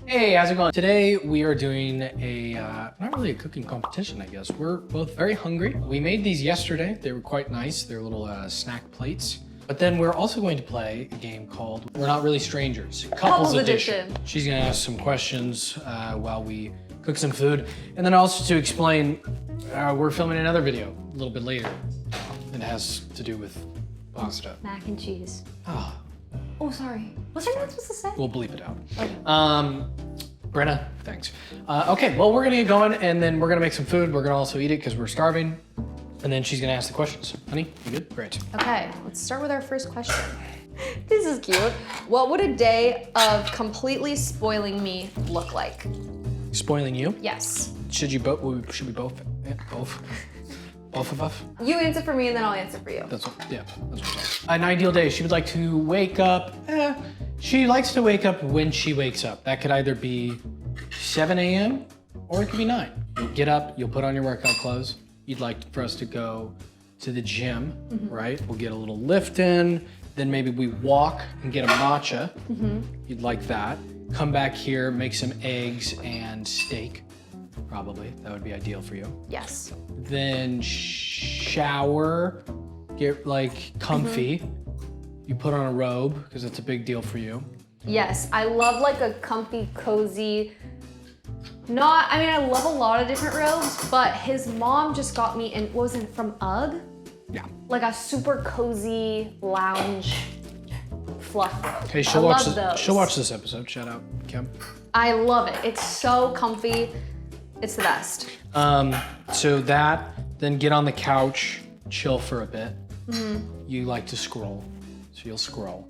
Hey, how's it going? Today we are doing a, not really a cooking competition, I guess. We're both very hungry. We made these yesterday. They were quite nice. They're little snack plates. But then we're also going to play a game called We're Not Really Strangers. Couples Edition. She's gonna ask some questions while we cook some food. And then also to explain, we're filming another video a little bit later. It has to do with pasta. Mac and cheese. Oh. Oh, sorry. What's I supposed to say? We'll bleep it out. Okay. Brenna, thanks. Okay, well, we're gonna get going and then we're gonna make some food. We're gonna also eat it because we're starving. And then she's gonna ask the questions. Honey, you good? Great. Okay, let's start with our first question. This is cute. What would a day of completely spoiling me look like? Spoiling you? Yes. Should we both? Yeah, both. Both of us? You answer for me and then I'll answer for you. That's what I'm saying. An ideal day, she would like to wake up, she likes to wake up when she wakes up. That could either be 7 a.m. or it could be 9. You'll get up, you'll put on your workout clothes. You'd like for us to go to the gym, right? We'll get a little lift in, then maybe we walk and get a matcha. You'd like that. Come back here, make some eggs and steak, probably. That would be ideal for you. Yes. Then shower, get like comfy. You put on a robe, because that's a big deal for you. Yes, I love like a comfy, cozy, I love a lot of different robes, but his mom just got me in, what was it, from UGG? Yeah. Like a super cozy lounge fluff robe. Okay, she'll watch this episode. Shout out, Kim. I love it. It's so comfy. It's the best. So that, then get on the couch, chill for a bit. You like to scroll, so you'll scroll.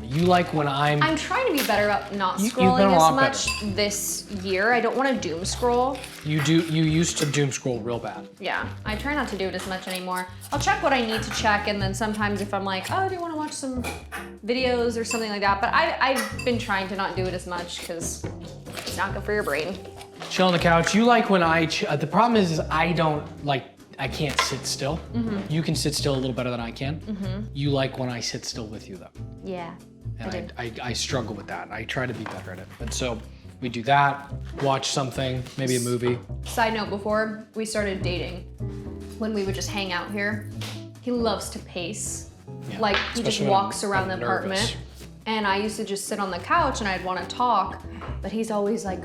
You like when I'm trying to be better about not You've been a scrolling lot as much this year. I don't want to doom scroll. You used to doom scroll real bad. Yeah, I try not to do it as much anymore. I'll check what I need to check, and then sometimes if I'm like, oh, do you want to watch some videos or something like that? But I've been trying to not do it as much because it's not good for your brain. Chill on the couch. You like when the problem is I can't sit still. You can sit still a little better than I can. You like when I sit still with you though. Yeah, and I struggle with that. I try to be better at it. And so we do that, watch something, maybe a movie. Side note, before we started dating, when we would just hang out here, he loves to pace. Yeah, like he just walks around the nervous. apartment. And I used to just sit on the couch and I'd want to talk, but he's always like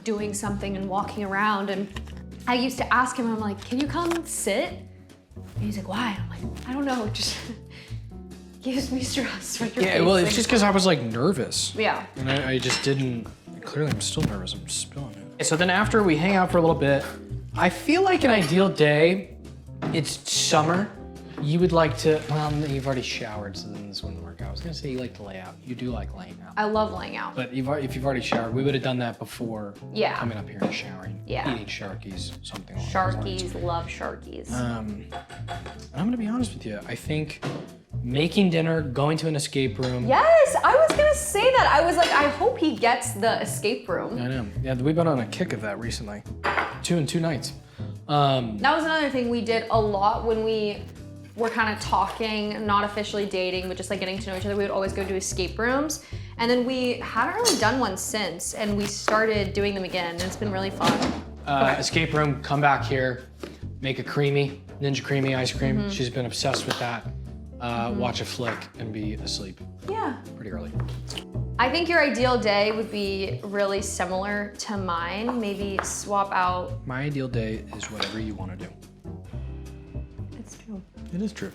doing something and walking around. And I used to ask him, I'm like, can you come sit? And he's like, why? I'm like, I don't know, it just gives me stress. Yeah, well, it's just because I was like nervous. Yeah. And I just didn't, clearly I'm still nervous, I'm spilling it. So then after we hang out for a little bit, I feel like an ideal day, it's summer. You would like to, well, you've already showered, so then this wouldn't work out. I was gonna say you like to lay out. You do like laying out. I love laying out. But if you've already showered, we would have done that before coming up here and showering. Yeah. Eating Sharkies, something like that. Sharkies, love Sharkies. And I'm gonna be honest with you. I think making dinner, going to an escape room. Yes, I was gonna say that. I was like, I hope he gets the escape room. I know. Yeah, we've been on a kick of that recently. 2 in 2 nights. That was another thing we did a lot when we were kind of talking, not officially dating, but just like getting to know each other. We would always go to escape rooms. And then we haven't really done one since, and we started doing them again, and it's been really fun. Escape room, come back here, make a creamy, Ninja Creamy ice cream. She's been obsessed with that. Watch a flick and be asleep. Yeah. Pretty early. I think your ideal day would be really similar to mine. Maybe swap out. My ideal day is whatever you want to do. It's true. It is true.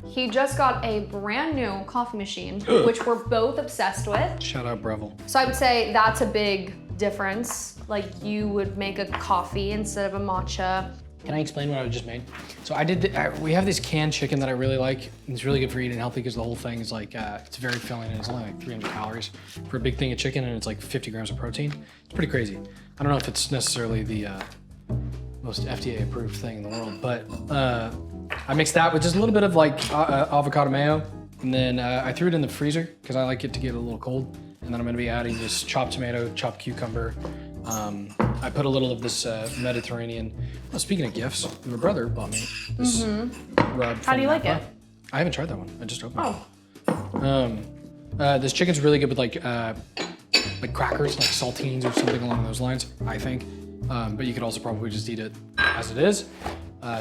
He just got a brand new coffee machine, which we're both obsessed with. Shout out Breville. So I would say that's a big difference. Like you would make a coffee instead of a matcha. Can I explain what I just made? So I did, we have this canned chicken that I really like. And it's really good for eating healthy because the whole thing is like, it's very filling and it's only like 300 calories for a big thing of chicken and it's like 50 grams of protein. It's pretty crazy. I don't know if it's necessarily the most FDA approved thing in the world, but I mixed that with just a little bit of like avocado mayo. And then I threw it in the freezer because I like it to get a little cold. And then I'm gonna be adding just chopped tomato, chopped cucumber. I put a little of this Mediterranean. Well, speaking of gifts, my brother bought me this rub. How do you like it? I haven't tried that one. I just opened it. This chicken's really good with like like crackers, like saltines or something along those lines, I think. But you could also probably just eat it as it is.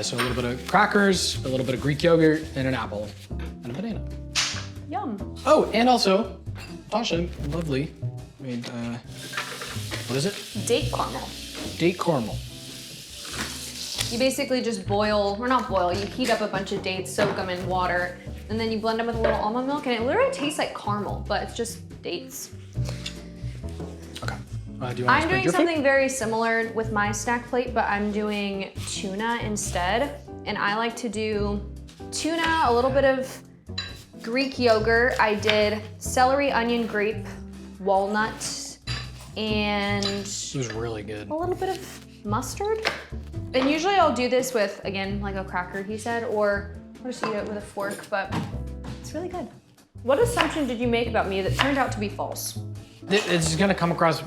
So a little bit of crackers, a little bit of Greek yogurt, and an apple, and a banana. Yum. Oh, and also, Tasha, lovely, made, what is it? Date caramel. Date caramel. You basically just boil, or not boil, you heat up a bunch of dates, soak them in water, and then you blend them with a little almond milk, and it literally tastes like caramel, but it's just dates. Okay. Do you want to I'm spread doing your something food? very similar with my snack plate, but I'm doing tuna instead. And I like to do tuna, a little bit of Greek yogurt. I did celery, onion, grape, walnut, and It was really good. a little bit of mustard. And usually I'll do this with, again, like a cracker, he said, or I'll just eat it with a fork, but it's really good. What assumption did you make about me that turned out to be false? It's gonna come across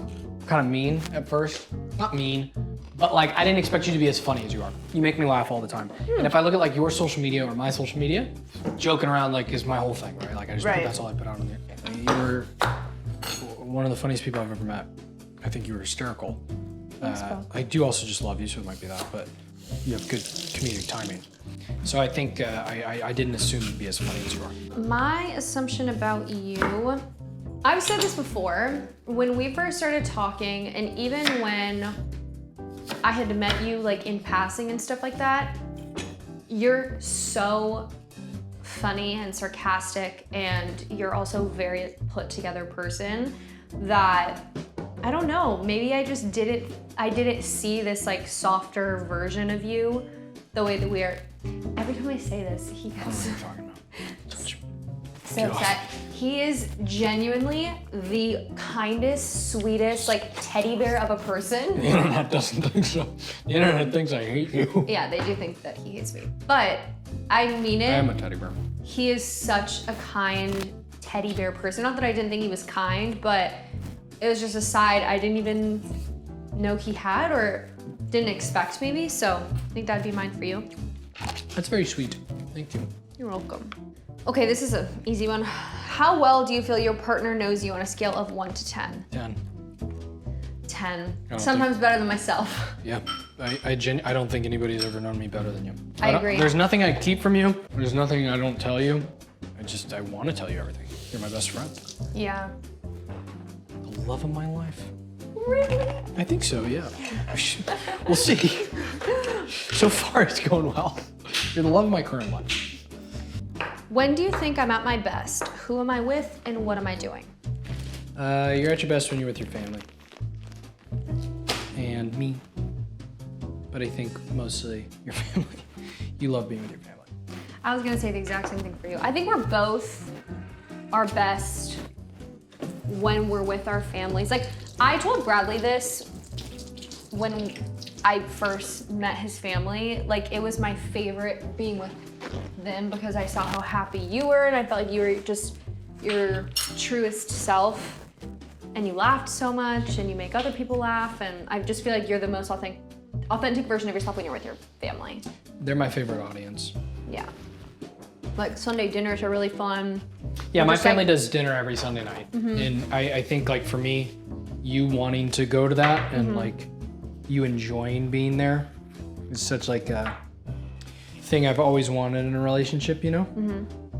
kind of mean at first. Not mean, but like I didn't expect you to be as funny as you are. You make me laugh all the time. And if I look at like your social media or my social media, joking around like is my whole thing, right? Like I just that's all I put out on there. You're one of the funniest people I've ever met. I think you were hysterical. I do also just love you, so it might be that, but you have good comedic timing. So I think I didn't assume you'd be as funny as you are. My assumption about you, I've said this before, when we first started talking, and even when I had met you like in passing and stuff like that, you're so funny and sarcastic, and you're also a very put together person that, I don't know, maybe I didn't see this like softer version of you the way that we are. Every time I say this, he gets so upset. He is genuinely the kindest, sweetest, like teddy bear of a person. The internet doesn't think so. The internet thinks I hate you. Yeah, they do think that he hates me. But I mean it. I am a teddy bear. He is such a kind teddy bear person. Not that I didn't think he was kind, but it was just a side I didn't even know he had or didn't expect maybe. So I think that'd be mine for you. That's very sweet. Thank you. You're welcome. Okay, this is an easy one. How well do you feel your partner knows you on a scale of 1 to 10? 10. 10. Sometimes better than myself. Yeah, I don't think anybody's ever known me better than you. I agree. There's nothing I keep from you. There's nothing I don't tell you. I want to tell you everything. You're my best friend. Yeah. The love of my life. Really? I think so, yeah. We'll see. So far, it's going well. You're the love of my current life. When do you think I'm at my best? Who am I with and what am I doing? You're at your best when you're with your family. And me. But I think mostly your family. You love being with your family. I was gonna say the exact same thing for you. I think we're both our best when we're with our families. Like, I told Bradley this when I first met his family. Like, it was my favorite being with them because I saw how happy you were and I felt like you were just your truest self and you laughed so much and you make other people laugh, and I just feel like you're the most authentic version of yourself when you're with your family. They're my favorite audience. Yeah. Like Sunday dinners are really fun. Yeah, my family does dinner every Sunday night. And I think like for me, you wanting to go to that and like you enjoying being there is such like a thing I've always wanted in a relationship, you know?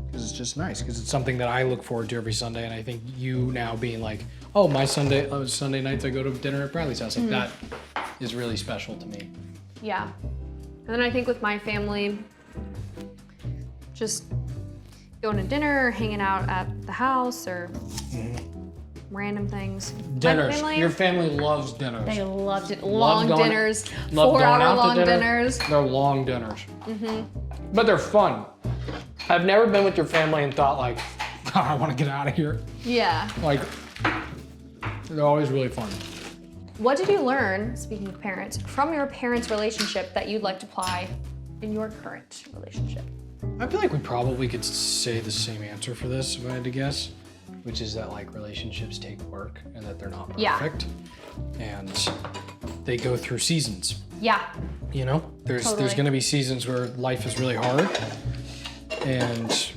Because it's just nice, because it's something that I look forward to every Sunday, and I think you now being like, oh, my Sunday nights I go to dinner at Bradley's house, like that is really special to me. Yeah. And then I think with my family, just going to dinner or hanging out at the house or random things. Dinners. Your family loves dinners. They loved it. Long going- dinners, love going out 4-hour to long dinner. dinners. They're long dinners. But they're fun. I've never been with your family and thought like, oh, I want to get out of here. Yeah. Like, they're always really fun. What did you learn, speaking of parents, from your parents' relationship that you'd like to apply in your current relationship? I feel like we probably could say the same answer for this if I had to guess, which is that like relationships take work and that they're not perfect. And they go through seasons. Yeah. You know, there's gonna be seasons where life is really hard, and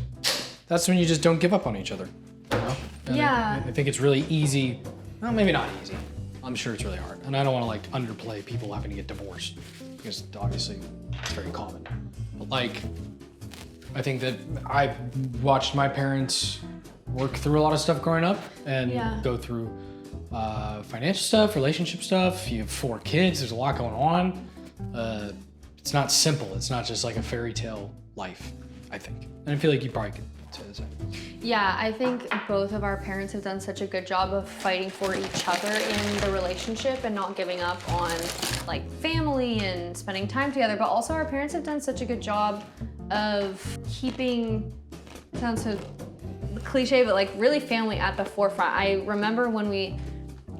that's when you just don't give up on each other. You know? And Yeah. I think it's really easy well, maybe not easy. I'm sure it's really hard. And I don't want to like underplay people having to get divorced because obviously it's very common. But like, I think that I watched my parents work through a lot of stuff growing up and go through financial stuff, relationship stuff. You have 4 kids, there's a lot going on. It's not simple. It's not just like a fairy tale life, I think. And I feel like you probably could say the same. Yeah, I think both of our parents have done such a good job of fighting for each other in the relationship and not giving up on like family and spending time together. But also our parents have done such a good job of keeping, sounds so cliche, but like really family at the forefront. I remember when we,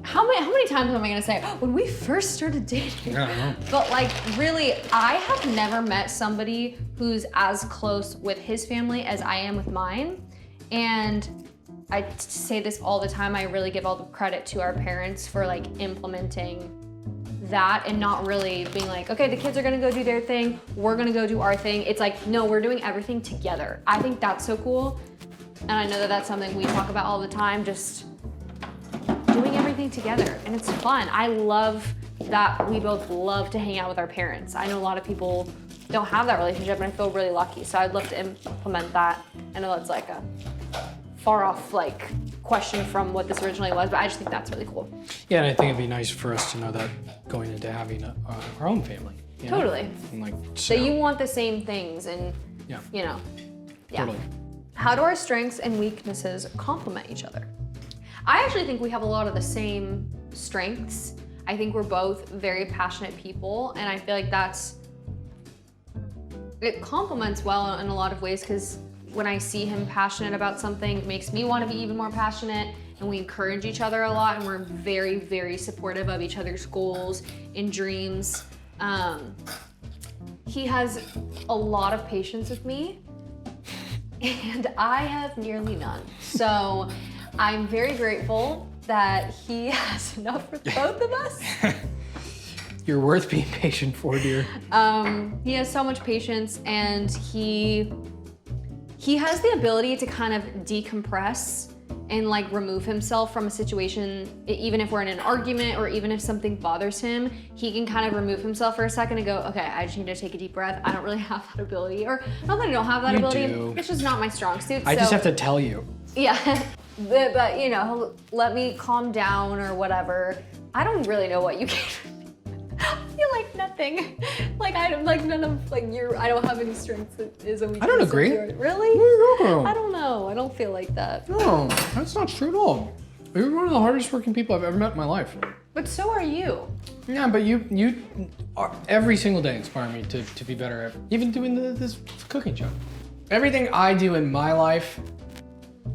how many times am I gonna say, when we first started dating? I don't know. But like really, I have never met somebody who's as close with his family as I am with mine. And I say this all the time, I really give all the credit to our parents for like implementing that and not really being like, okay, the kids are gonna go do their thing, we're gonna go do our thing. It's like, no, we're doing everything together. I think that's so cool. And I know that that's something we talk about all the time, just doing everything together, and it's fun. I love that we both love to hang out with our parents. I know a lot of people don't have that relationship, and I feel really lucky. So I'd love to implement that. I know that's like a far off like question from what this originally was, but I just think that's really cool. Yeah, and I think it'd be nice for us to know that going into having our own family. You know? Totally. And like, So you want the same things, and you know, Totally. How do our strengths and weaknesses complement each other? I actually think we have a lot of the same strengths. I think we're both very passionate people, and I feel like it complements well in a lot of ways, because when I see him passionate about something, it makes me want to be even more passionate, and we encourage each other a lot, and we're very, very supportive of each other's goals and dreams. He has a lot of patience with me, and I have nearly none. So I'm very grateful that he has enough for both of us. You're worth being patient for, dear. He has so much patience, and he has the ability to kind of decompress and like remove himself from a situation. Even if we're in an argument or even if something bothers him, he can kind of remove himself for a second and go, okay, I just need to take a deep breath. I don't really have that ability, or not that I don't have that ability. Do. It's just not my strong suit. I just have to tell you. Yeah, but you know, he'll let me calm down or whatever. I don't really know what you gave me. I feel like nothing. Like I don't like none of like I don't have any strengths that is a weakness. I don't agree. Really? No. I don't know. I don't feel like that. No, that's not true at all. You're one of the hardest working people I've ever met in my life. But so are you. Yeah, but you are every single day inspire me to be better at even doing this cooking show. Everything I do in my life,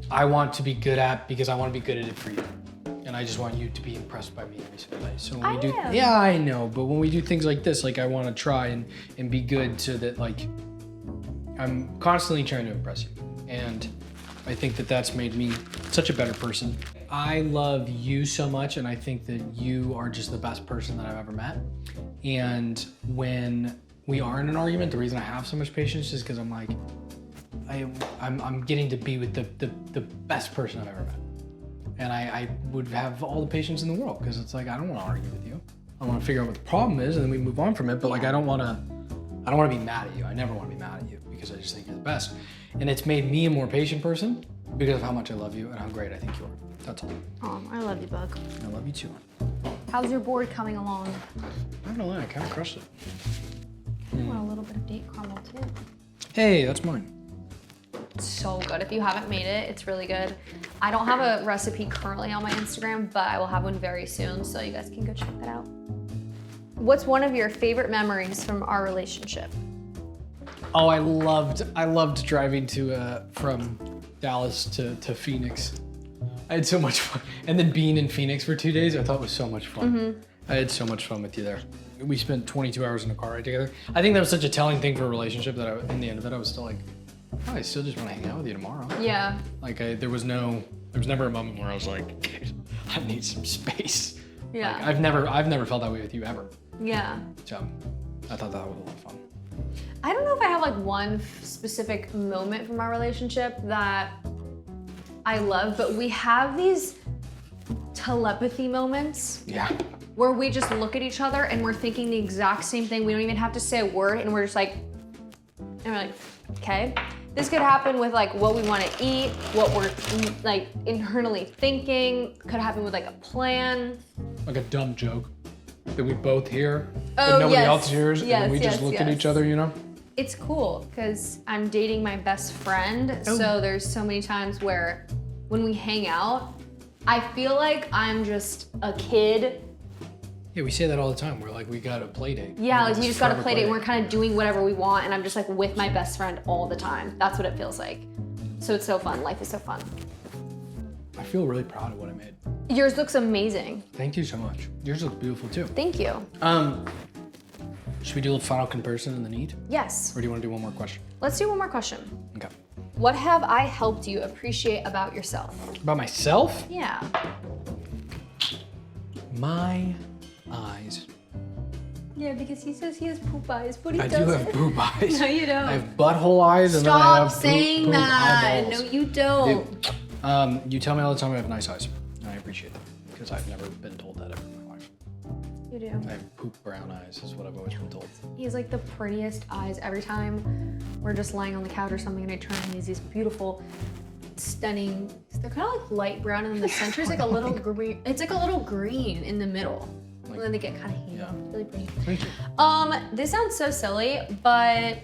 I want to be good at because I want to be good at it for you. And I just want you to be impressed by me every single day. So when we do, yeah, I know, but when we do things like this, like I want to try and be good so that like I'm constantly trying to impress you. And I think that that's made me such a better person. I love you so much, and I think that you are just the best person that I've ever met. And when we are in an argument, the reason I have so much patience is because I'm like, I'm getting to be with the best person I've ever met. And I would have all the patience in the world, because it's like, I don't want to argue with you. I want to figure out what the problem is, and then we move on from it. But like, I don't want to be mad at you. I never want to be mad at you, because I just think you're the best. And it's made me a more patient person because of how much I love you and how great I think you are. That's all. Oh, I love you, Bug. I love you too. How's your board coming along? I don't know, I kind of crushed it. I want a little bit of date caramel too. Hey, that's mine. So good. If you haven't made it, it's really good. I don't have a recipe currently on my Instagram, but I will have one very soon, so you guys can go check that out. What's one of your favorite memories from our relationship? Oh, I loved driving from Dallas to Phoenix. I had so much fun. And then being in Phoenix for 2 days, I thought was so much fun. Mm-hmm. I had so much fun with you there. We spent 22 hours in a car ride together. I think that was such a telling thing for a relationship that in the end of it, I was still like, oh, I still just want to hang out with you tomorrow. Yeah. Like there was never a moment where I was like, dude, I need some space. Yeah. Like, I've never felt that way with you ever. Yeah. So I thought that was a lot of fun. I don't know if I have like one specific moment from our relationship that I love, but we have these telepathy moments Yeah. where we just look at each other and we're thinking the exact same thing. We don't even have to say a word and we're just like, and we're like, okay. This could happen with like what we want to eat, what we're like internally thinking. Could happen with like a plan. Like a dumb joke that we both hear, Oh, but nobody yes. else hears, and then we Yes, just look yes, at yes. each other, you know? It's cool because I'm dating my best friend. Oh. So there's so many times where when we hang out, I feel like I'm just a kid. Yeah, we say that all the time. We're like, we got a play date. Yeah, like It's you just got to forever play date and we're kind of doing whatever we want. And I'm just like with my best friend all the time. That's what it feels like. So it's so fun. Life is so fun. I feel really proud of what I made. Yours looks amazing. Thank you so much. Yours looks beautiful too. Thank you. Should we do a final comparison and then eat? Yes. Or do you want to do one more question? Let's do one more question. Okay. What have I helped you appreciate about yourself? About myself? Yeah. My eyes. Yeah, because he says he has poop eyes, but he I do doesn't. have boob eyes. No, you don't. I have butthole eyes and then I have Stop saying poop that. eyeballs. No, you don't. You tell me all the time I have nice eyes. And I appreciate that because I've never been told that ever in my life. You do. I have poop brown eyes is what I've always been told. He has like the prettiest eyes. Every time we're just lying on the couch or something and I turn and he has these beautiful, stunning, they're kind of like light brown and then the center is like a little green. It's like a little green in the middle. And then they get kind of hazy. Yeah. Really pretty. Thank you. This sounds so silly, but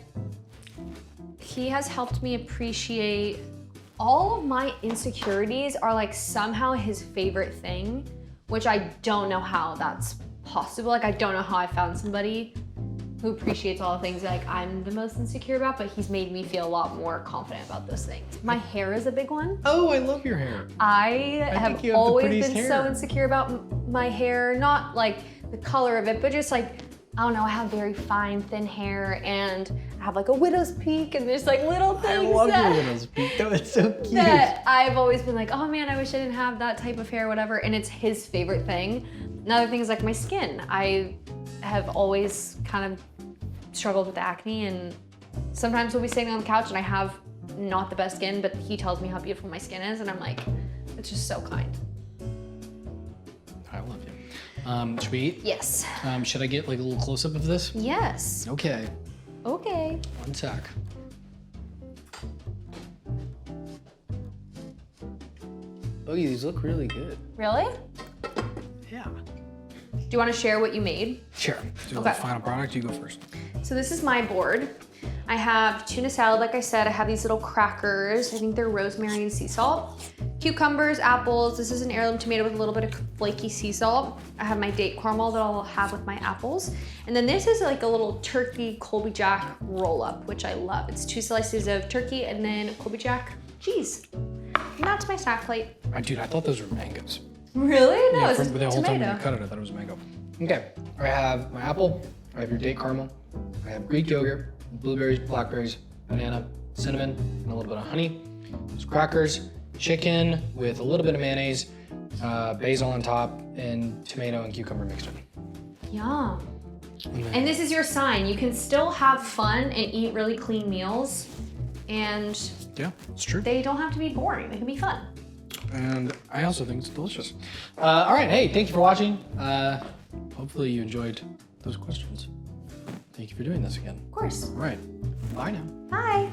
he has helped me appreciate all of my insecurities are like somehow his favorite thing, which I don't know how that's possible. Like I don't know how I found somebody who appreciates all the things like I'm the most insecure about, but he's made me feel a lot more confident about those things. My hair is a big one. Oh, I love your hair. I think have you have the always prettiest been so hair. insecure about my hair, not like the color of it, but just like, I don't know, I have very fine, thin hair and I have like a widow's peak and there's like little I things love that, your widow's peak though. It's so cute. that I've always been like, oh man, I wish I didn't have that type of hair, whatever. And it's his favorite thing. Another thing is like my skin. I have always kind of struggled with acne and sometimes we'll be sitting on the couch and I have not the best skin, but he tells me how beautiful my skin is and I'm like, it's just so kind. I love you. Should we eat? Yes. Should I get like a little close up of this? Yes. Okay. Okay. One sec. Oh, these look really good. Really? Yeah. Do you want to share what you made? Sure. Do Okay. the final product. You go first. So this is my board. I have tuna salad, like I said. I have these little crackers. I think they're rosemary and sea salt. Cucumbers, apples. This is an heirloom tomato with a little bit of flaky sea salt. I have my date caramel that I'll have with my apples. And then this is like a little turkey Colby Jack roll up, which I love. It's 2 slices of turkey and then Colby Jack cheese. And that's my snack plate. Dude, I thought those were mangoes. Really? No, it's from the whole time when tomato. you cut it, I thought it was a mango. Okay. I have my apple. I have your date caramel. I have Greek yogurt, blueberries, blackberries, banana, cinnamon, and a little bit of honey. There's crackers, chicken with a little bit of mayonnaise, basil on top, and tomato and cucumber mixed in. Yum. And this is your sign. You can still have fun and eat really clean meals, and Yeah, it's true. they don't have to be boring. They can be fun. And I also think it's delicious. All right, hey, thank you for watching. Hopefully you enjoyed those questions. Thank you for doing this again. Of course. All right, bye now. Bye.